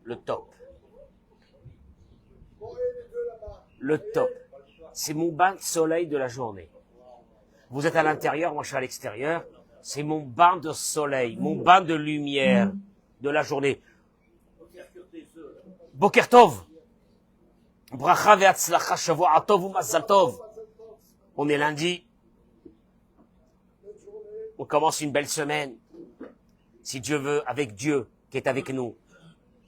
le top. Le top. C'est mon bain de soleil de la journée. Vous êtes à l'intérieur, moi je suis à l'extérieur. C'est mon bain de soleil, mon bain de lumière de la journée. Boker Tov. Bracha ve'atzlacha shavua tov u'mazal tov. On est lundi. On commence une belle semaine. Si Dieu veut, avec Dieu qui est avec nous,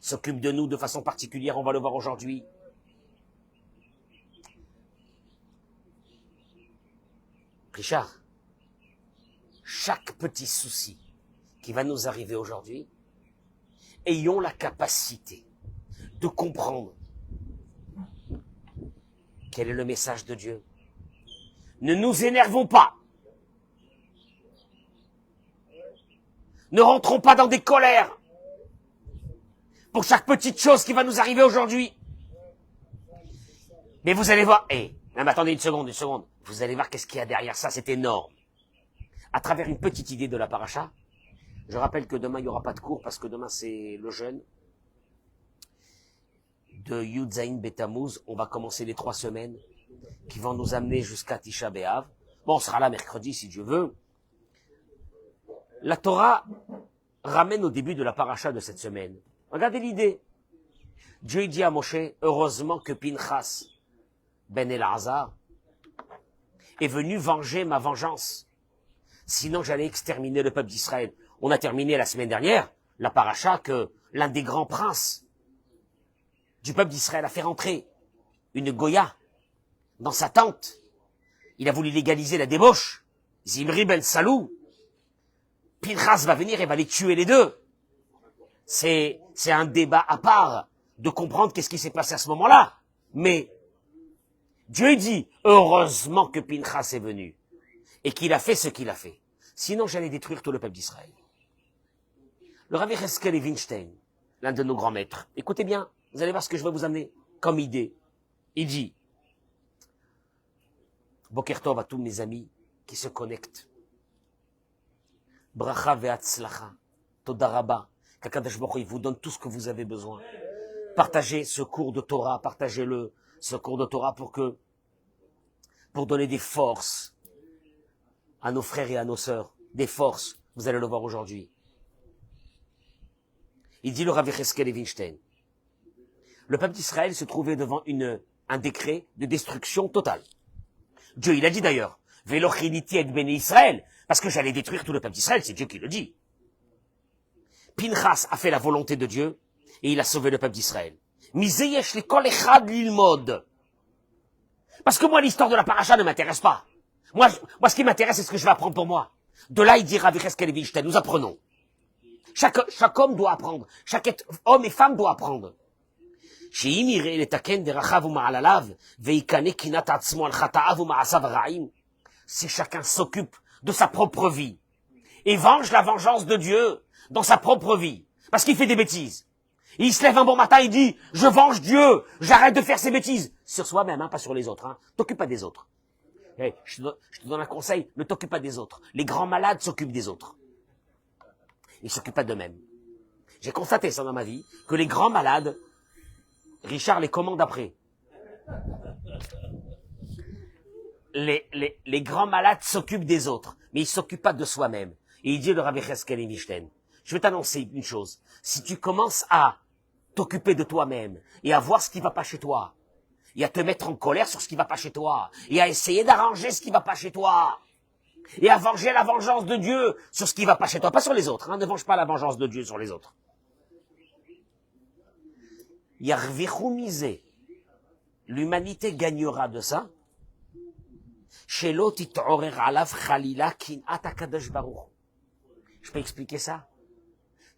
s'occupe de nous de façon particulière, on va le voir aujourd'hui. Richard, chaque petit souci qui va nous arriver aujourd'hui, ayons la capacité de comprendre quel est le message de Dieu. Ne nous énervons pas. Ne rentrons pas dans des colères pour chaque petite chose qui va nous arriver aujourd'hui. Mais vous allez voir, non mais attendez une seconde. Vous allez voir qu'est-ce qu'il y a derrière ça, c'est énorme. À travers une petite idée de la paracha, je rappelle que demain il n'y aura pas de cours parce que demain c'est le jeûne de Yud Zayin Betamuz. On va commencer les 3 semaines qui vont nous amener jusqu'à Tisha B'Av. Bon, on sera là mercredi si Dieu veut. La Torah ramène au début de la paracha de cette semaine. Regardez l'idée. Dieu dit à Moshe, heureusement que Pinchas ben Elazar est venu venger ma vengeance. Sinon, j'allais exterminer le peuple d'Israël. On a terminé la semaine dernière la paracha que l'un des grands princes du peuple d'Israël a fait rentrer une Goya dans sa tente. Il a voulu légaliser la débauche. Zimri ben Salou. Pinchas va venir et va les tuer les deux. C'est un débat à part de comprendre qu'est-ce qui s'est passé à ce moment-là. Mais Dieu dit, heureusement que Pinchas est venu et qu'il a fait ce qu'il a fait. Sinon, j'allais détruire tout le peuple d'Israël. Le Rav Yecheskel Levinstein, l'un de nos grands maîtres, écoutez bien, vous allez voir ce que je vais vous amener comme idée. Il dit, Boker Tov à tous mes amis qui se connectent. Bracha ve'atzlacha, toda rabba, qu'Akadosh Baruch Hu vous donne tout ce que vous avez besoin. Partagez ce cours de Torah, partagez-le, ce cours de Torah pour donner des forces à nos frères et à nos sœurs, des forces, vous allez le voir aujourd'hui. Il dit le Rav Yecheskel Levinstein, le peuple d'Israël se trouvait devant un décret de destruction totale. Dieu, il a dit d'ailleurs, Velochiniti et béni Israël, parce que j'allais détruire tout le peuple d'Israël, c'est Dieu qui le dit. Pinchas a fait la volonté de Dieu, et il a sauvé le peuple d'Israël. Miseyesh le kol echad lilmod. Parce que moi, l'histoire de la paracha ne m'intéresse pas. Moi, ce qui m'intéresse, c'est ce que je vais apprendre pour moi. De là, il dit Rav Yecheskel Levinstein, nous apprenons. Chaque homme doit apprendre. Chaque homme et femme doit apprendre. Si chacun s'occupe de sa propre vie et venge la vengeance de Dieu dans sa propre vie, parce qu'il fait des bêtises. Et il se lève un bon matin et dit, je venge Dieu, j'arrête de faire ces bêtises. Sur soi-même, pas sur les autres. T'occupe pas des autres. Je te donne un conseil, ne t'occupe pas des autres. Les grands malades s'occupent des autres. Ils ne s'occupent pas d'eux-mêmes. J'ai constaté ça dans ma vie, que les grands malades, Richard les commande après. Les grands malades s'occupent des autres, mais ils ne s'occupent pas de soi-même. Et il dit le Rav Yecheskel Levinstein, je vais t'annoncer une chose. Si tu commences à t'occuper de toi-même et à voir ce qui ne va pas chez toi, et à te mettre en colère sur ce qui ne va pas chez toi, et à essayer d'arranger ce qui ne va pas chez toi, et à venger la vengeance de Dieu sur ce qui ne va pas chez toi, pas sur les autres, ne venge pas la vengeance de Dieu sur les autres. Yarvichu misé, l'humanité gagnera de ça. Shelo tit'orer alav chalila kin'at hakadosh baruch. Je peux expliquer ça?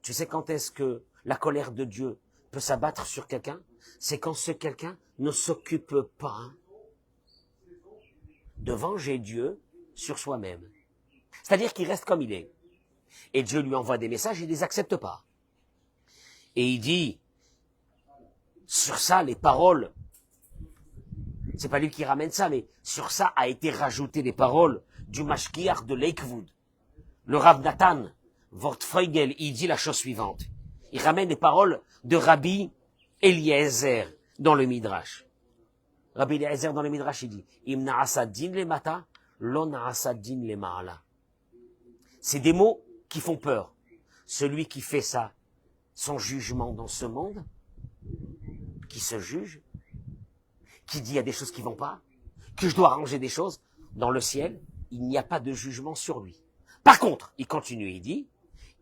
Tu sais quand est-ce que la colère de Dieu peut s'abattre sur quelqu'un? C'est quand ce quelqu'un ne s'occupe pas de venger Dieu sur soi-même. C'est-à-dire qu'il reste comme il est. Et Dieu lui envoie des messages, il ne les accepte pas. Et il dit, sur ça, les paroles, c'est pas lui qui ramène ça, mais sur ça a été rajouté les paroles du Mashkiach de Lakewood. Le Rav Nathan Wortfeugel, il dit la chose suivante. Il ramène les paroles de Rabbi Eliezer dans le Midrash. Rabbi Eliezer dans le Midrash, il dit, Im na'asa din le mata, lo na'asa din le ma'ala. C'est des mots qui font peur. Celui qui fait ça, son jugement dans ce monde, qui se juge, qui dit il y a des choses qui vont pas, que je dois arranger des choses, dans le ciel, il n'y a pas de jugement sur lui. Par contre, il continue, il dit,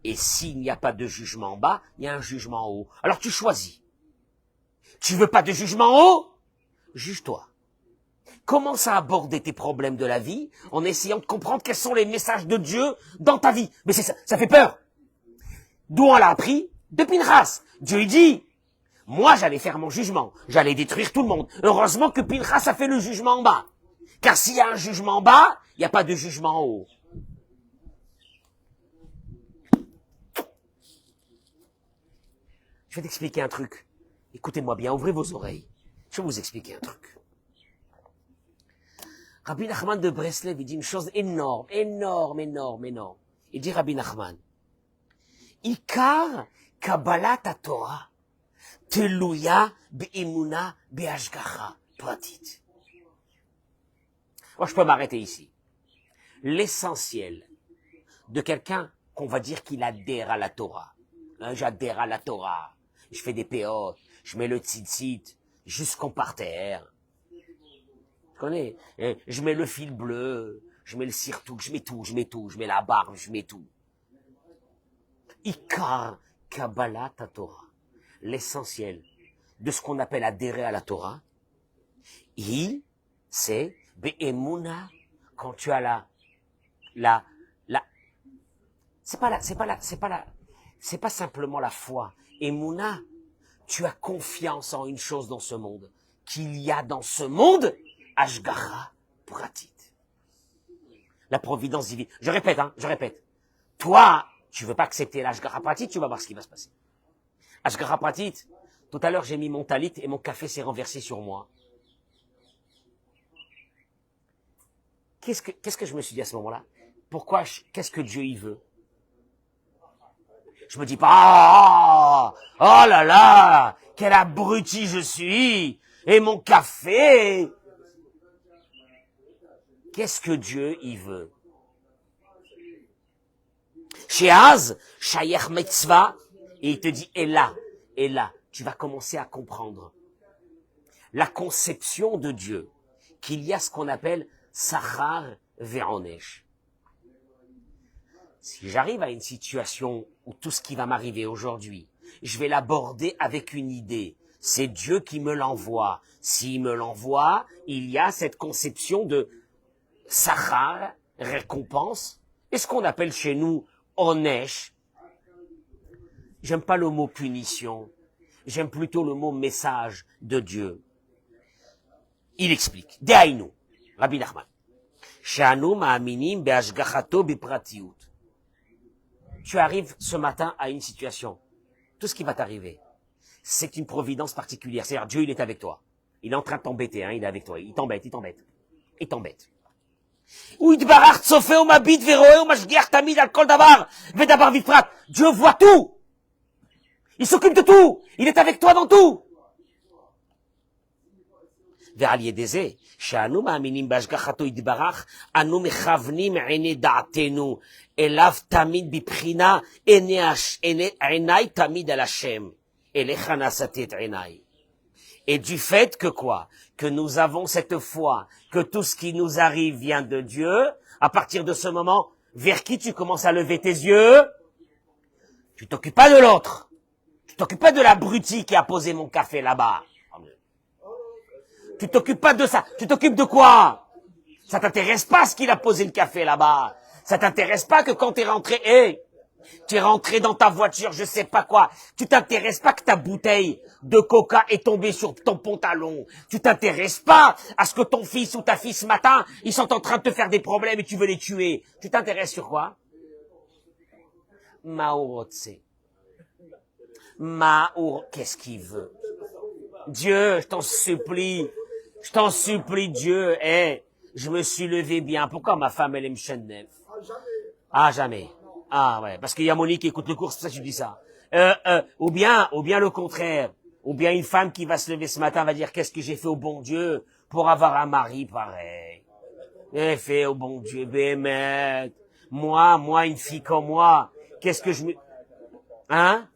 et s'il n'y a pas de jugement en bas, il y a un jugement en haut. Alors tu choisis. Tu veux pas de jugement en haut? Juge-toi. Commence à aborder tes problèmes de la vie en essayant de comprendre quels sont les messages de Dieu dans ta vie. Mais c'est ça, ça fait peur. D'où on l'a appris? De Pinchas. Dieu il dit, moi j'allais faire mon jugement, j'allais détruire tout le monde. Heureusement que Pinchas a fait le jugement en bas. Car s'il y a un jugement en bas, il n'y a pas de jugement en haut. Je vais t'expliquer un truc. Écoutez-moi bien, ouvrez vos oreilles. Je vais vous expliquer un truc. Rabbi Nachman de Breslev, il dit une chose énorme. Il dit Rabbi Nachman, Ikar Kabbalat HaTorah Teluya Be'imuna Be'ashgacha Pratit. Moi, je peux m'arrêter ici. L'essentiel de quelqu'un qu'on va dire qu'il adhère à la Torah. Hein, j'adhère à la Torah. Je fais des péotes. Je mets le tzitzit jusqu'en parterre. Tu connais? Je mets le fil bleu. Je mets le sirtouk. Je mets tout. Je mets la barbe. Je mets tout. Ikar Kabbalat HaTorah. L'essentiel de ce qu'on appelle adhérer à la Torah, c'est Be'emuna, quand tu as c'est pas simplement la foi. Emuna, tu as confiance en une chose dans ce monde, qu'il y a dans ce monde, Ashgacha Pratit. La providence divine. Je répète. Toi, tu veux pas accepter l'Ashgacha Pratit, tu vas voir ce qui va se passer. Ashgacha Pratit, tout à l'heure j'ai mis mon talit et mon café s'est renversé sur moi. Qu'est-ce que je me suis dit à ce moment-là? Qu'est-ce que Dieu y veut? Je me dis pas, oh là là, quel abruti je suis, et mon café. Qu'est-ce que Dieu y veut? Chez Az, Shayer Mitzvah, et il te dit, et là, tu vas commencer à comprendre la conception de Dieu, qu'il y a ce qu'on appelle Sachar Ve'onesh. Si j'arrive à une situation où tout ce qui va m'arriver aujourd'hui, je vais l'aborder avec une idée. C'est Dieu qui me l'envoie. S'il me l'envoie, il y a cette conception de Sachar, récompense, et ce qu'on appelle chez nous Onesh. J'aime pas le mot punition. J'aime plutôt le mot message de Dieu. Il explique. Dehainu, Rabbi Nachman. She'anu ma'aminim be'ashgachato bi'pratiyut. Tu arrives ce matin à une situation. Tout ce qui va t'arriver, c'est une providence particulière. C'est-à-dire, Dieu, il est avec toi. Il est en train de t'embêter, hein, il est avec toi. Il t'embête. Dieu voit tout. Il s'occupe de tout. Il est avec toi dans tout. ועל ידי זה, שאנו מאמינים בהשגחתו יתברך, אנו מכוונים עיני דעתנו אליו תמיד בבחינה עיניי תמיד על השם. אליך נשאתי את עיניי. Et du fait que quoi? Que nous avons cette foi, que tout ce qui nous arrive vient de Dieu, à partir de ce moment, vers qui tu commences à lever tes yeux? Tu t'occupes pas de l'autre. Tu t'occupes pas de l'abruti qui a posé mon café là-bas. Tu t'occupes pas de ça. Tu t'occupes de quoi? Ça t'intéresse pas ce qu'il a posé le café là-bas. Ça t'intéresse pas que quand t'es rentré, tu es rentré dans ta voiture, je sais pas quoi. Tu t'intéresses pas que ta bouteille de coca est tombée sur ton pantalon. Tu t'intéresses pas à ce que ton fils ou ta fille ce matin, ils sont en train de te faire des problèmes et tu veux les tuer. Tu t'intéresses sur quoi? Maorotse. Qu'est-ce qu'il veut? Dieu, je t'en supplie, Dieu, je me suis levé bien. Pourquoi ma femme, elle est mchennev? Ah, jamais. Ah, ouais, parce qu'il y a Monique qui écoute le cours, c'est pour ça que tu dis ça. Ou bien le contraire. Ou bien une femme qui va se lever ce matin va dire, qu'est-ce que j'ai fait au bon Dieu pour avoir un mari pareil? J'ai fait au bon Dieu, bémet. Moi, une fille comme moi, qu'est-ce que je me... Hein?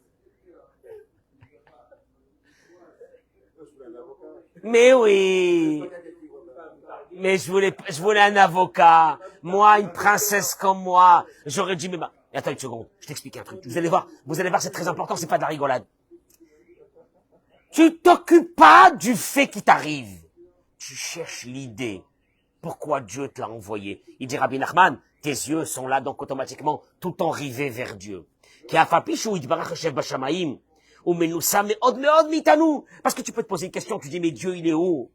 Mais oui. Mais je voulais un avocat. Moi, une princesse comme moi. J'aurais dit, mais bah, attends une seconde, je t'explique un truc. Vous allez voir, c'est très important, c'est pas de la rigolade. Tu t'occupes pas du fait qui t'arrive. Tu cherches l'idée. Pourquoi Dieu te l'a envoyé? Il dit, Rabbi Nachman, tes yeux sont là, donc automatiquement, tout le temps rivés vers Dieu. Parce que tu peux te poser une question, tu dis, mais Dieu, il est où?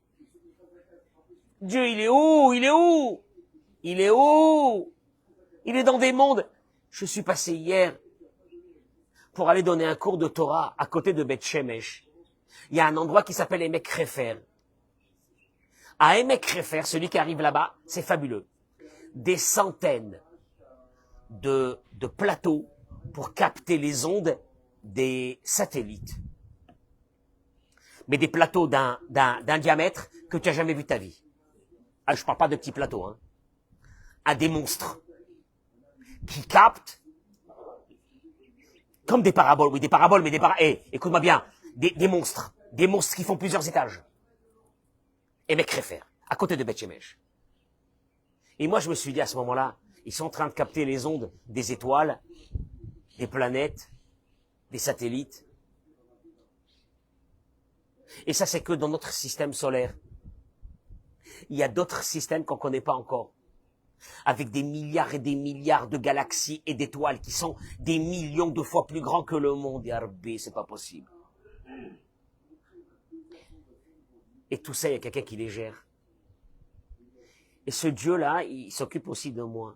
Dieu, il est où? Il est où? Il est où? Il est dans des mondes. Je suis passé hier pour aller donner un cours de Torah à côté de Beth Shemesh. Il y a un endroit qui s'appelle Emek Refer. À Emek Refer, celui qui arrive là-bas, c'est fabuleux. Des centaines de plateaux pour capter les ondes des satellites. Mais des plateaux d'un diamètre que tu n'as jamais vu de ta vie. Ah, je parle pas de petits plateaux, hein. À des monstres qui captent comme des paraboles, oui, des paraboles, mais écoute-moi bien, des monstres qui font plusieurs étages. Et mec réfère, à côté de Beth Shemesh. Et moi, je me suis dit à ce moment-là, ils sont en train de capter les ondes des étoiles, des planètes, des satellites. Et ça, c'est que dans notre système solaire. Il y a d'autres systèmes qu'on ne connaît pas encore. Avec des milliards et des milliards de galaxies et d'étoiles qui sont des millions de fois plus grands que le monde. Ya Rabbi, c'est pas possible. Et tout ça, il y a quelqu'un qui les gère. Et ce Dieu-là, il s'occupe aussi de moi.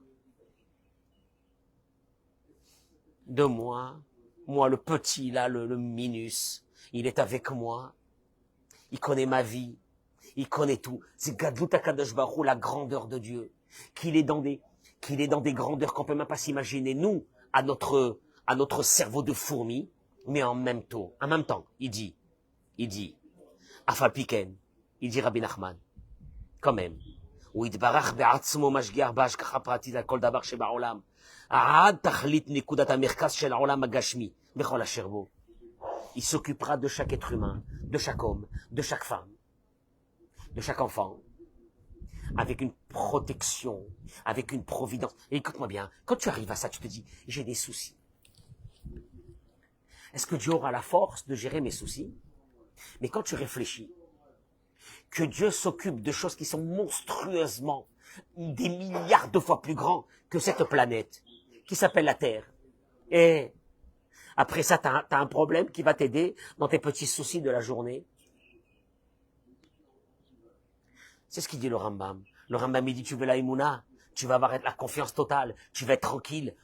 De moi. Moi, le petit, là, le minus. Il est avec moi. Il connaît ma vie. Il connaît tout. C'est Gadlut HaKadosh Baruch Hu, la grandeur de Dieu. Qu'il est dans des grandeurs qu'on peut même pas s'imaginer. Nous, à notre cerveau de fourmi, mais en même temps, il dit, Afal Piken, il dit Rabbi Nachman, quand même. הוא יתברך בעצמו משגיח בהשגחה פרטית על כל דבר שבעולם, עד תכלית נקודת המרכז של העולם הגשמי, בכל אשר בו. Il s'occupera de chaque être humain, de chaque homme, de chaque femme, de chaque enfant, avec une protection, avec une providence. Et écoute-moi bien, quand tu arrives à ça, tu te dis, j'ai des soucis. Est-ce que Dieu aura la force de gérer mes soucis? Mais quand tu réfléchis, que Dieu s'occupe de choses qui sont monstrueusement, des milliards de fois plus grands que cette planète, qui s'appelle la Terre. Et après ça, t'as un problème qui va t'aider dans tes petits soucis de la journée. C'est ce qu'il dit le Rambam. Le Rambam, il dit, tu veux la Emouna, tu vas avoir la confiance totale, tu vas être tranquille.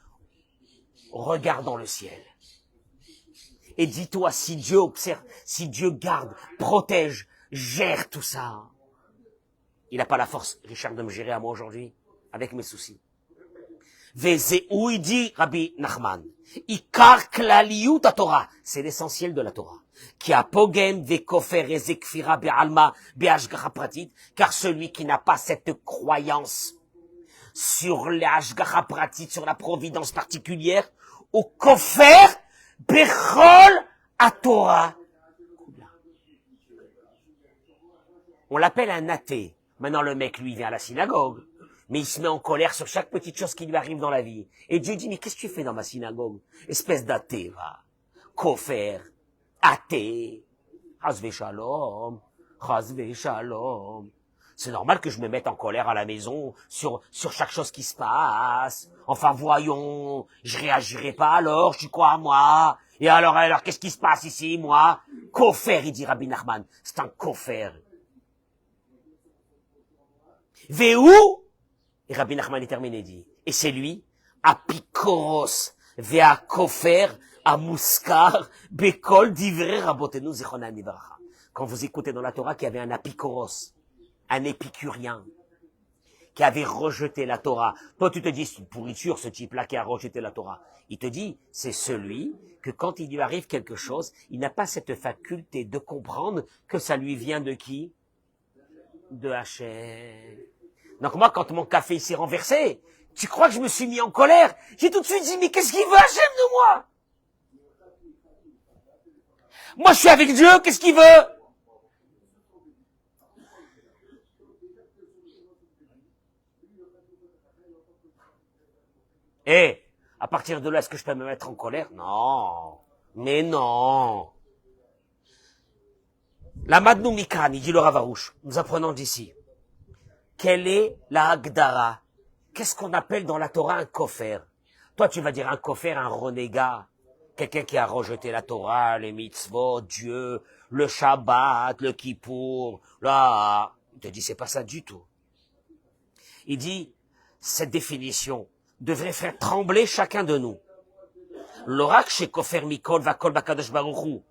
Regarde dans le ciel. Et dis-toi, si Dieu observe, si Dieu garde, protège, gère tout ça. Il n'a pas la force, Richard, de me gérer à moi aujourd'hui, avec mes soucis. Vezéou, il dit, Rabbi Nachman, Ikar klaliyut Torah, c'est l'essentiel de la Torah. Qui a pogem vekofer ezekfira be'alma be'ashgacha pratit, car celui qui n'a pas cette croyance sur l'ashgacha pratit, sur la providence particulière, au kofer bechol à Torah. On l'appelle un athée. Maintenant, le mec, lui, vient à la synagogue. Mais il se met en colère sur chaque petite chose qui lui arrive dans la vie. Et Dieu dit, mais qu'est-ce que tu fais dans ma synagogue? Espèce d'athée, va. Kofer. Athée. Chazve shalom. Chazve shalom. C'est normal que je me mette en colère à la maison sur chaque chose qui se passe. Enfin, voyons. Je réagirai pas alors, tu crois à moi? Et alors, qu'est-ce qui se passe ici, moi? Kofer, il dit Rabbi Nachman. C'est un kofer. Véou, et Rabbi Nachman est terminé, dit, et c'est lui, Apikoros, Vea Kofer, Amuskar, Bekol, Divrei Rabotenu, Zichronan Nivaracha. Quand vous écoutez dans la Torah qu'il y avait un Apikoros, un épicurien, qui avait rejeté la Torah. Toi, tu te dis, c'est une pourriture, ce type-là qui a rejeté la Torah. Il te dit, c'est celui que quand il lui arrive quelque chose, il n'a pas cette faculté de comprendre que ça lui vient de qui? De Hachem. Donc moi, quand mon café s'est renversé, tu crois que je me suis mis en colère? J'ai tout de suite dit, mais qu'est-ce qu'il veut Hachem de moi? Moi, je suis avec Dieu, qu'est-ce qu'il veut? Et, à partir de là, est-ce que je peux me mettre en colère? Non. Mais non. La Madnou Mikan, il dit le Ravarouche, nous apprenons d'ici. Quelle est la Hagdara? Qu'est-ce qu'on appelle dans la Torah un kofer? Toi, tu vas dire un kofer, un renégat. Quelqu'un qui a rejeté la Torah, les mitzvot, Dieu, le Shabbat, le Kippour. Là, il te dit, c'est pas ça du tout. Il dit, cette définition devrait faire trembler chacun de nous. L'orak chez kofer mikol va kol bakadosh baruchu.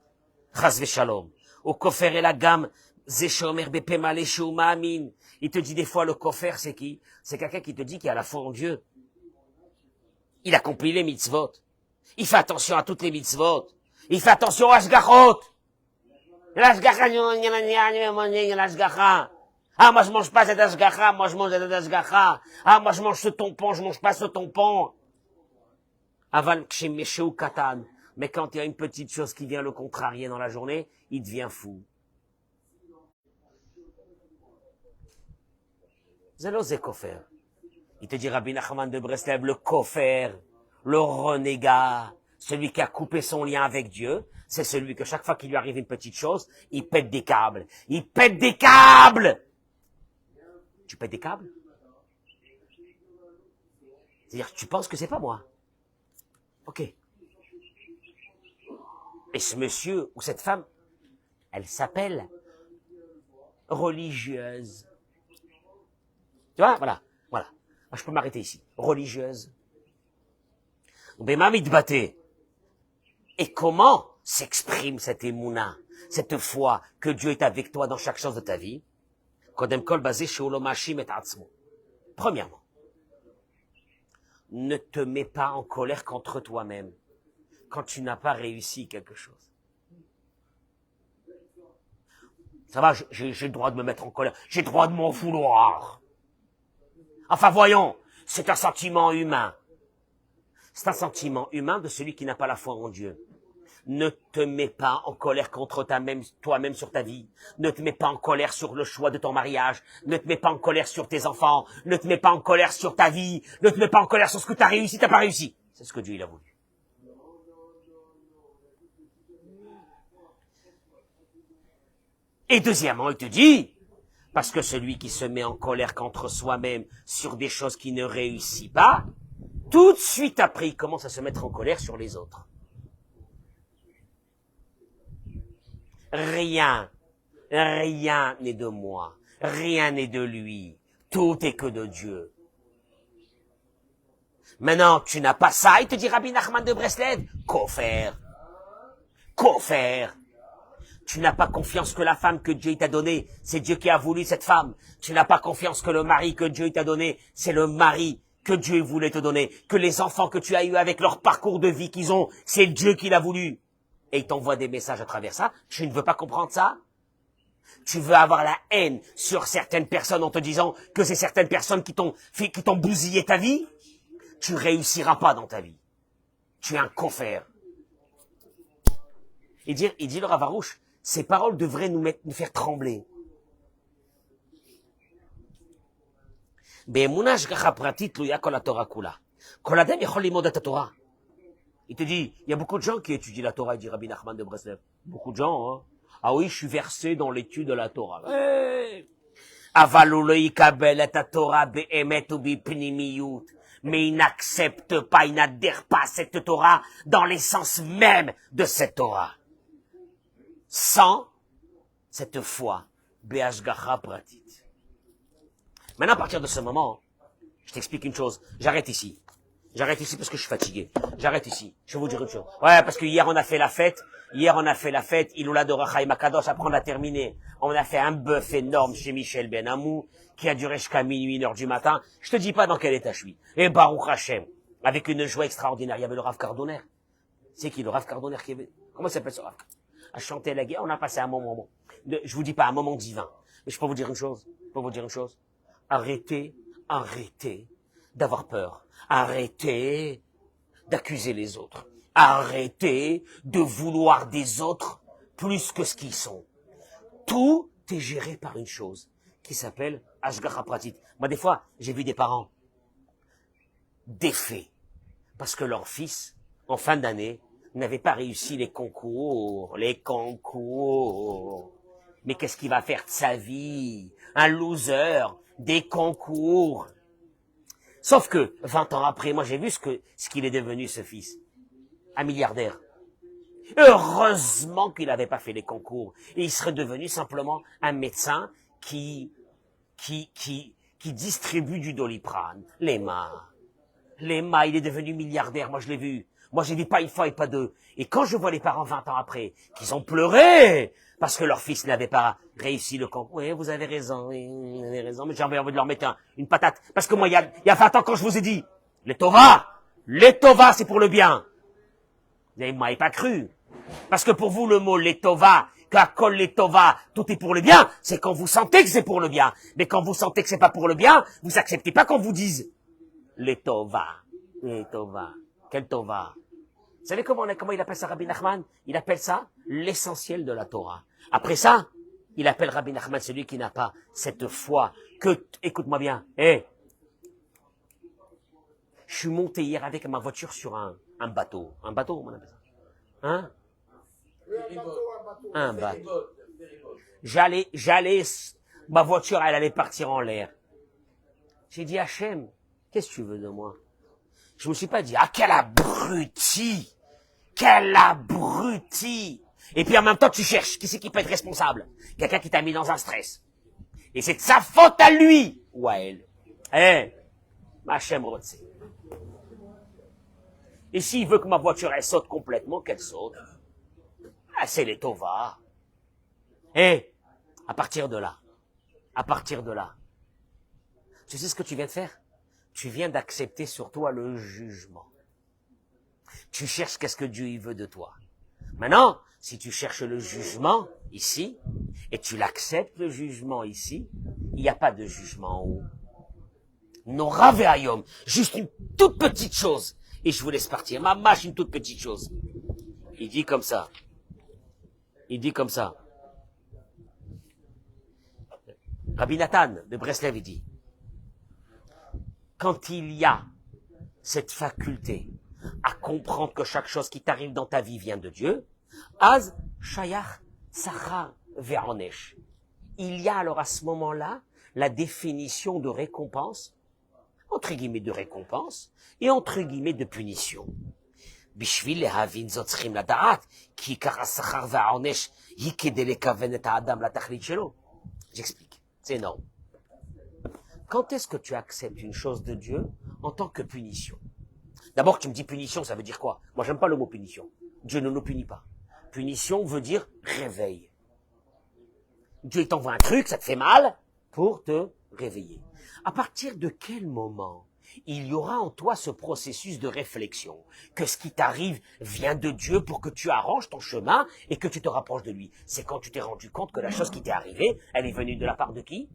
Chas v'shalom. Au kofer et la gamme, zeshomer bepemale sheumamin. Il te dit des fois, le kofer, c'est qui? C'est quelqu'un qui te dit qu'il a la foi en Dieu. Il accomplit les mitzvot. Il fait attention à toutes les mitzvot. Il fait attention aux ashgachot. L'ashgacha, l'ashgacha. Ah, moi, je mange pas cet ashgacha, moi, je mange cet ashgacha. Ah, moi, je mange ce tampon, je mange pas ce tampon. Aval kshemesheu katan. Mais quand il y a une petite chose qui vient le contrarier dans la journée, il devient fou. Zelo ze kofer. Il te dit Rabbi Nachman de Breslev, le kofer, le renégat, celui qui a coupé son lien avec Dieu, c'est celui que chaque fois qu'il lui arrive une petite chose, il pète des câbles. Il pète des câbles! Tu pètes des câbles? C'est-à-dire, tu penses que c'est pas moi. Ok. Et ce monsieur ou cette femme, elle s'appelle religieuse. Tu vois, voilà. Je peux m'arrêter ici. Religieuse. Et comment s'exprime cette émouna, cette foi que Dieu est avec toi dans chaque chose de ta vie? Premièrement, ne te mets pas en colère contre toi-même quand tu n'as pas réussi quelque chose. Ça va, j'ai le droit de me mettre en colère, j'ai le droit de m'en vouloir. Enfin, voyons, c'est un sentiment humain. C'est un sentiment humain de celui qui n'a pas la foi en Dieu. Ne te mets pas en colère contre toi-même sur ta vie. Ne te mets pas en colère sur le choix de ton mariage. Ne te mets pas en colère sur tes enfants. Ne te mets pas en colère sur ta vie. Ne te mets pas en colère sur ce que tu as réussi, t'as pas réussi. C'est ce que Dieu il a voulu. Et deuxièmement, il te dit, parce que celui qui se met en colère contre soi-même sur des choses qui ne réussit pas, tout de suite après, il commence à se mettre en colère sur les autres. Rien n'est de moi, rien n'est de lui, tout est que de Dieu. Maintenant, tu n'as pas ça, il te dit Rabbi Nachman de Breslev, kofer. Tu n'as pas confiance que la femme que Dieu t'a donnée, c'est Dieu qui a voulu cette femme. Tu n'as pas confiance que le mari que Dieu t'a donné, c'est le mari que Dieu voulait te donner. Que les enfants que tu as eus avec leur parcours de vie qu'ils ont, c'est Dieu qui l'a voulu. Et il t'envoie des messages à travers ça. Tu ne veux pas comprendre ça? Tu veux avoir la haine sur certaines personnes en te disant que c'est certaines personnes qui t'ont bousillé ta vie? Tu réussiras pas dans ta vie. Tu es un kofer. Il dit le Ravarouche, ces paroles devraient nous faire trembler. Il te dit, il y a beaucoup de gens qui étudient la Torah, il dit Rabbi Nachman de Breslev. Beaucoup de gens, hein. Ah oui, je suis versé dans l'étude de la Torah. Mais il n'accepte pas, il n'adhère pas à cette Torah dans l'essence même de cette Torah. Sans cette foi, Be'ashgacha pratit. Maintenant, à partir de ce moment, je t'explique une chose. J'arrête ici. J'arrête ici parce que je suis fatigué. J'arrête ici. Je vais vous dire une chose. Ouais, parce que hier on a fait la fête. Il nous l'a de Rachaïm Akadosh. Après on a terminé. On a fait un bœuf énorme chez Michel Benamou qui a duré jusqu'à minuit, 1h du matin. Je te dis pas dans quel état je suis. Et Baruch Hashem, avec une joie extraordinaire. Il y avait le Rav Cardonner. C'est qui le Rav Cardonner qui avait... Comment s'appelle ce Rav? À chanter la guerre. On a passé un moment. Je vous dis pas un moment divin. Mais je peux vous dire une chose. Arrêtez d'avoir peur. Arrêtez d'accuser les autres. Arrêtez de vouloir des autres plus que ce qu'ils sont. Tout est géré par une chose qui s'appelle Ashgacha Pratit. Moi, des fois, j'ai vu des parents défaits parce que leur fils, en fin d'année, n'avait pas réussi les concours. Mais qu'est-ce qu'il va faire de sa vie? Un loser, des concours. Sauf que, 20 ans après, moi j'ai vu ce qu'il est devenu, ce fils. Un milliardaire. Heureusement qu'il n'avait pas fait les concours. Et il serait devenu simplement un médecin qui distribue du Doliprane. Les mains, il est devenu milliardaire, moi je l'ai vu. Moi j'ai vu pas une fois et pas deux. Et quand je vois les parents 20 ans après, qu'ils ont pleuré, parce que leur fils n'avait pas réussi le concours. Oui, vous avez raison, mais j'avais envie de leur mettre une patate. Parce que moi, il y a 20 ans, quand je vous ai dit, les Tova, c'est pour le bien. Vous m'avez pas cru. Parce que pour vous, le mot les Tova, qu'à les Tova, tout est pour le bien, c'est quand vous sentez que c'est pour le bien. Mais quand vous sentez que c'est pas pour le bien, vous acceptez pas qu'on vous dise les Tova. Quel Tova? Vous savez comment il appelle ça Rabbi Nachman? Il appelle ça l'essentiel de la Torah. Après ça, il appelle Rabbi Nachman celui qui n'a pas cette foi que, écoute-moi bien, je suis monté hier avec ma voiture sur un bateau. Un bateau, on appelle ça. Hein? Un bateau. Ma voiture, elle allait partir en l'air. J'ai dit, Hachem, qu'est-ce que tu veux de moi? Je me suis pas dit, quel abruti! Quel abruti! Et puis en même temps, tu cherches. Qui c'est qui peut être responsable? Quelqu'un qui t'a mis dans un stress. Et c'est de sa faute à lui ou à elle. Hachem Rotse. Et s'il veut que ma voiture, elle saute complètement, qu'elle saute. C'est les Tova. À partir de là, tu sais ce que tu viens de faire? Tu viens d'accepter sur toi le jugement. Tu cherches qu'est-ce que Dieu il veut de toi. Maintenant, si tu cherches le jugement ici, et tu l'acceptes le jugement ici, il n'y a pas de jugement en haut. Nora ve'ayom, juste une toute petite chose, et je vous laisse partir. Mamash, une toute petite chose. Il dit comme ça. Rabbi Nathan de Breslev, il dit, quand il y a cette faculté à comprendre que chaque chose qui t'arrive dans ta vie vient de Dieu, Az Shayach Sachar Ve'onesh. Il y a alors à ce moment-là la définition de récompense, entre guillemets de récompense, et entre guillemets de punition. Bishvil lehavin zot tzrichim lada'at, ki ikar ha'sachar ve'onesh hi kedei lekaven et ha'adam latachlit shelo. J'explique, c'est énorme. Quand est-ce que tu acceptes une chose de Dieu en tant que punition? D'abord, tu me dis punition, ça veut dire quoi? Moi, j'aime pas le mot punition. Dieu ne nous punit pas. Punition veut dire réveil. Dieu t'envoie un truc, ça te fait mal, pour te réveiller. À partir de quel moment il y aura en toi ce processus de réflexion, que ce qui t'arrive vient de Dieu pour que tu arranges ton chemin et que tu te rapproches de lui? C'est quand tu t'es rendu compte que la chose qui t'est arrivée, elle est venue de la part de qui?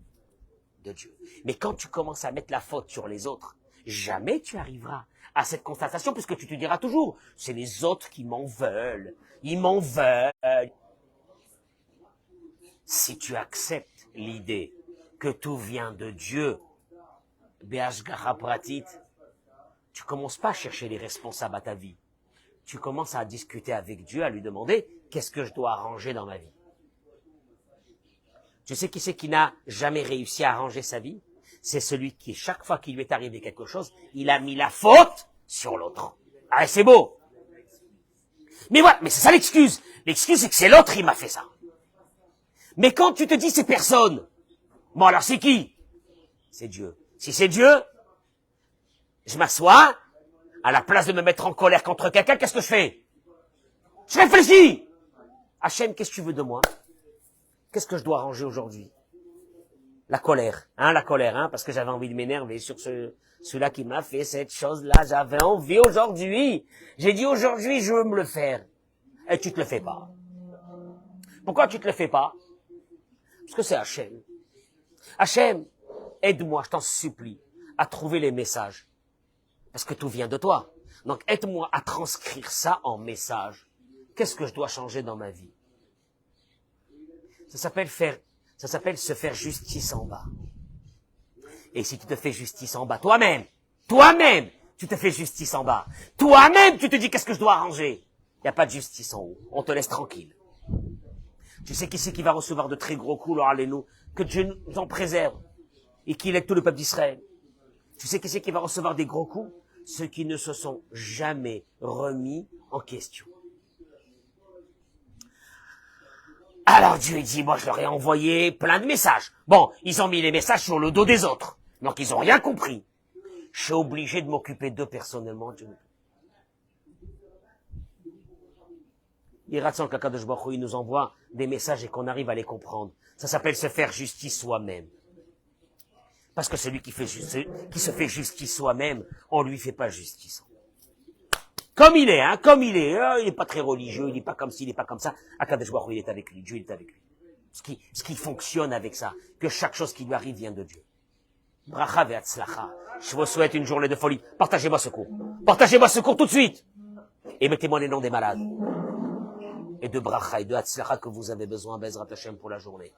De Dieu. Mais quand tu commences à mettre la faute sur les autres, jamais tu arriveras à cette constatation, puisque tu te diras toujours, c'est les autres qui m'en veulent, ils m'en veulent. Si tu acceptes l'idée que tout vient de Dieu, Be'ashgacha pratit, tu commences pas à chercher les responsables à ta vie. Tu commences à discuter avec Dieu, à lui demander, qu'est-ce que je dois arranger dans ma vie? Tu sais qui c'est qui n'a jamais réussi à arranger sa vie? C'est celui qui, chaque fois qu'il lui est arrivé quelque chose, il a mis la faute sur l'autre. Ah, c'est beau. Mais voilà, mais c'est ça l'excuse. L'excuse, c'est que c'est l'autre qui m'a fait ça. Mais quand tu te dis c'est personne, bon alors c'est qui? C'est Dieu. Si c'est Dieu, je m'assois À la place de me mettre en colère contre quelqu'un, qu'est-ce que je fais? Je réfléchis. Hachem, qu'est-ce que tu veux de moi? Qu'est-ce que je dois arranger aujourd'hui? La colère, parce que j'avais envie de m'énerver sur celui-là qui m'a fait cette chose-là. J'avais envie aujourd'hui. J'ai dit aujourd'hui, je veux me le faire. Et tu te le fais pas. Pourquoi tu te le fais pas? Parce que c'est Hachem. Hachem, aide-moi, je t'en supplie, à trouver les messages. Parce que tout vient de toi. Donc aide-moi à transcrire ça en message. Qu'est-ce que je dois changer dans ma vie? Ça s'appelle se faire justice en bas. Et si tu te fais justice en bas, toi-même, tu te fais justice en bas. Toi-même, tu te dis qu'est-ce que je dois arranger? Il n'y a pas de justice en haut. On te laisse tranquille. Tu sais qui c'est qui va recevoir de très gros coups, allez-nous, que Dieu nous en préserve et qu'il aide tout le peuple d'Israël. Tu sais qui c'est qui va recevoir des gros coups? Ceux qui ne se sont jamais remis en question. Alors Dieu dit, moi je leur ai envoyé plein de messages. Bon, ils ont mis les messages sur le dos des autres. Donc ils ont rien compris. Je suis obligé de m'occuper d'eux personnellement. Il rate qu'Akadosh Baruch Hu, il nous envoie des messages et qu'on arrive à les comprendre. Ça s'appelle se faire justice soi-même. Parce que celui qui se fait justice soi-même, on lui fait pas justice. Comme il est, il est pas très religieux, il est pas comme ci, il est pas comme ça. Akadosh Baruch Hu, il est avec lui, Dieu il est avec lui. Ce qui fonctionne avec ça, que chaque chose qui lui arrive vient de Dieu. Bracha ve'atzlacha. Je vous souhaite une journée de folie. Partagez-moi ce cours. Partagez-moi ce cours tout de suite. Et mettez-moi les noms des malades. Et de bracha et de hatzlacha que vous avez besoin, Bezrat Hashem, pour la journée.